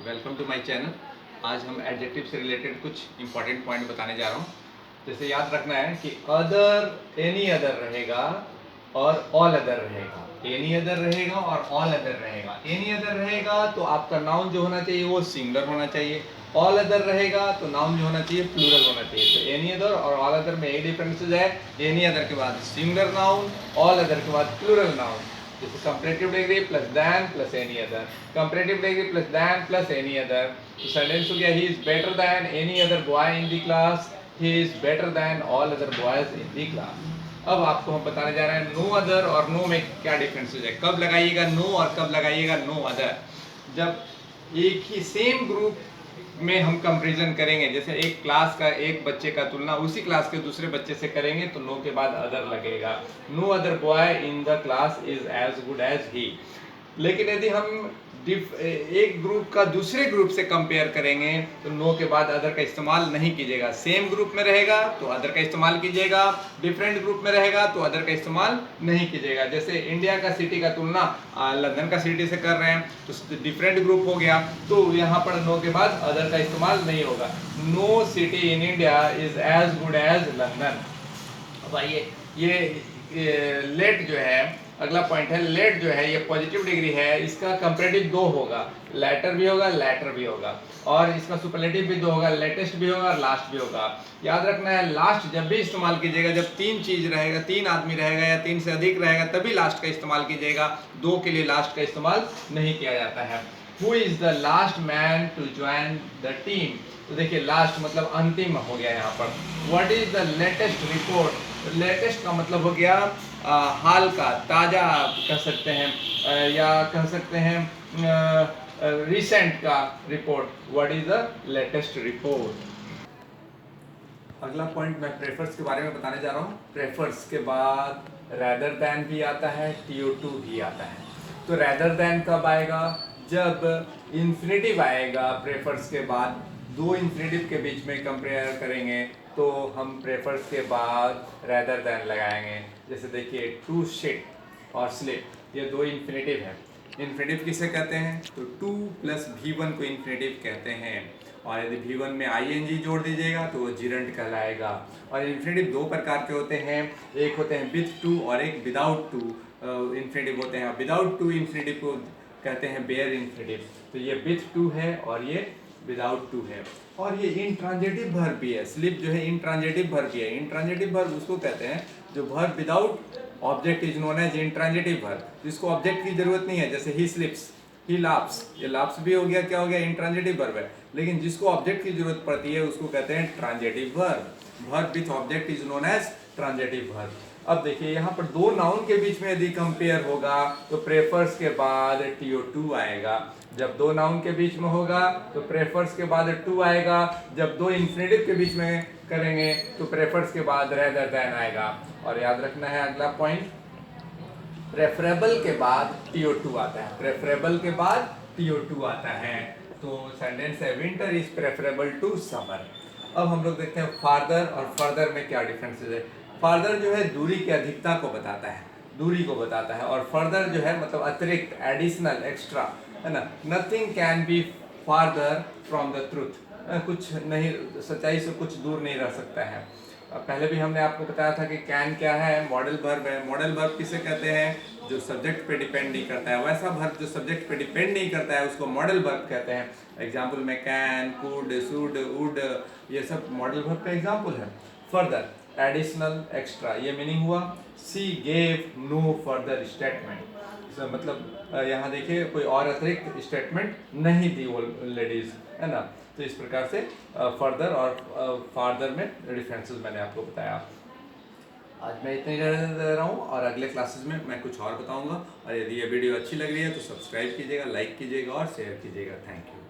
Welcome to my channel. आज हम adjective से रिलेटेड कुछ इंपॉर्टेंट पॉइंट बताने जा रहा हूँ। जैसे याद रखना है कि अदर, एनी अदर रहेगा और ऑल अदर रहेगा। एनी अदर रहेगा और ऑल अदर रहेगा। एनी अदर रहेगा तो आपका नाउन जो होना चाहिए वो सिंगुलर होना चाहिए। ऑल अदर रहेगा तो नाउन जो होना चाहिए प्लूरल होना चाहिए। तो एनी अदर और ऑल अदर में एक डिफरेंसेस है। एनी अदर के बाद सिंगुलर नाउन, ऑल अदर के बाद प्लूरल नाउन। जैसे comparative degree plus than plus any other, comparative degree plus than plus any other. तो सेंटेंस हो गया he is better than any other boy in the class, he is better than all other boys in the class. अब आपको हम बताने जा रहे हैं नो अदर और नो में क्या डिफरेंसेस है। कब लगाइएगा नो और कब लगाइएगा नो अदर। जब एक ही सेम ग्रुप में हम कंपैरिजन करेंगे, जैसे एक क्लास का एक बच्चे का तुलना उसी क्लास के दूसरे बच्चे से करेंगे तो नो के बाद अदर लगेगा। No other boy in the class is as good as he. लेकिन यदि हम एक ग्रुप का दूसरे ग्रुप से कंपेयर करेंगे तो नो के बाद अदर का इस्तेमाल नहीं कीजिएगा। सेम ग्रुप में रहेगा तो अदर का इस्तेमाल कीजिएगा, डिफरेंट ग्रुप में रहेगा तो अदर का इस्तेमाल नहीं कीजिएगा। जैसे इंडिया का सिटी का तुलना लंदन का सिटी से कर रहे हैं तो डिफरेंट ग्रुप हो गया, तो यहाँ पर नो के बाद अदर का इस्तेमाल नहीं होगा। No city in India is as good as London. अब आइए ये लेट जो है, अगला पॉइंट है लेट जो है, ये पॉजिटिव डिग्री है, इसका कंपैरेटिव दो होगा, लेटर भी होगा लेटर भी होगा, और इसका सुपरलेटिव भी दो होगा, लेटेस्ट भी होगा और लास्ट भी होगा। याद रखना है लास्ट जब भी इस्तेमाल कीजिएगा जब तीन चीज रहेगा, तीन आदमी रहेगा या तीन से अधिक रहेगा तभी लास्ट का इस्तेमाल कीजिएगा। दो के लिए लास्ट का इस्तेमाल नहीं किया जाता है। Who is the last man to join the team. तो देखिए लास्ट मतलब अंतिम हो गया यहाँ पर। What is the latest report. Latest का मतलब हो गया हाल का, ताज़ा कह सकते हैं, या कह सकते हैं रिसेंट का report. What is the latest report. अगला पॉइंट मैं प्रेफर्स के बारे में बताने जा रहा हूँ। प्रेफर्स के बाद रैदर दैन भी आता है, TO2 भी आता है। तो रैदर दैन कब आएगा, जब इंफिनिटिव आएगा प्रेफर्स के बाद। दो इंफिनिटिव के बीच में कंपेयर करेंगे तो हम प्रेफर्स के बाद रैदर दैन लगाएंगे। जैसे देखिए टू शिट और स्लिप, ये दो इंफिनिटिव है। इंफिनिटिव किसे कहते हैं, तो टू प्लस V1 को इंफिनिटिव कहते हैं। और यदि V1 में ING जोड़ दीजिएगा तो वो जिरंट कहलाएगा। और इन्फिनेटिव दो प्रकार के होते हैं, एक होते हैं विथ टू और एक विदाउट टू इन्फिनेटिव होते हैं। विदाउट टू इन्फिनेटिव को कहते हैं बेयर इन्फिनेटिव। तो ये विथ टू है और ये विदाउट टू है। और ये इंट्रांजिटिव वर्ब भी है। स्लिप जो है इंट्रांजिटिव वर्ब भी है। इंट्रांजिटिव वर्ब उसको कहते हैं जो verb without object is known as intransitive verb, जिसको ऑब्जेक्ट की जरूरत नहीं है। जैसे ही स्लिप्स, ही लाप्स, ये लाप्स भी हो गया, क्या हो गया, इंट्रांजिटिव वर्ब है। लेकिन जिसको ऑब्जेक्ट की जरूरत पड़ती है उसको कहते हैं transitive verb. Verb with object is known as transitive verb. अब देखिए यहाँ पर दो नाउन के बीच में यदि कंपेयर होगा तो प्रेफर्स के बाद TO2 आएगा। जब दो नाउन के बीच में होगा तो प्रेफर्स के बाद टू आएगा। जब दो इंफिनिटिव के बीच में करेंगे तो प्रेफर्स के बाद रेदर देन आएगा। और याद रखना है अगला पॉइंट, प्रेफरेबल के बाद TO2 आता है। प्रेफरेबल के बाद TO2 आता है। तो सेंटेंस है winter is preferable to summer. अब हम लोग देखते हैं फार्दर और फर्दर में क्या डिफरेंसेस है। फार्दर जो है दूरी की अधिकता को बताता है, दूरी को बताता है। और फर्दर जो है मतलब अतिरिक्त, एडिशनल, एक्स्ट्रा, है ना। Nothing can be farther from the truth, कुछ नहीं, सच्चाई से कुछ दूर नहीं रह सकता है। पहले भी हमने आपको बताया था कि कैन क्या है, मॉडल वर्ब है। मॉडल वर्ब किसे कहते हैं, जो सब्जेक्ट पे डिपेंड नहीं करता है। वैसा वर्ब जो सब्जेक्ट पे डिपेंड नहीं करता है उसको मॉडल वर्ब कहते हैं। एग्जाम्पल में कैन, कुड, शुड, वुड, ये सब मॉडल वर्ब का एग्जाम्पल है। फर्दर, एडिशनल, एक्स्ट्रा, ये मीनिंग हुआ। She gave no further statement, मतलब यहाँ देखिए कोई और अतिरिक्त स्टेटमेंट नहीं दी वो लेडीज, है ना। तो इस प्रकार से फर्दर और फार्दर में डिफरेंसेस मैंने आपको बताया। आज मैं इतने दे रहा हूँ और अगले क्लासेस में मैं कुछ और बताऊंगा। और यदि ये वीडियो अच्छी लग रही है तो सब्सक्राइब कीजिएगा, लाइक कीजिएगा और शेयर कीजिएगा। Thank you.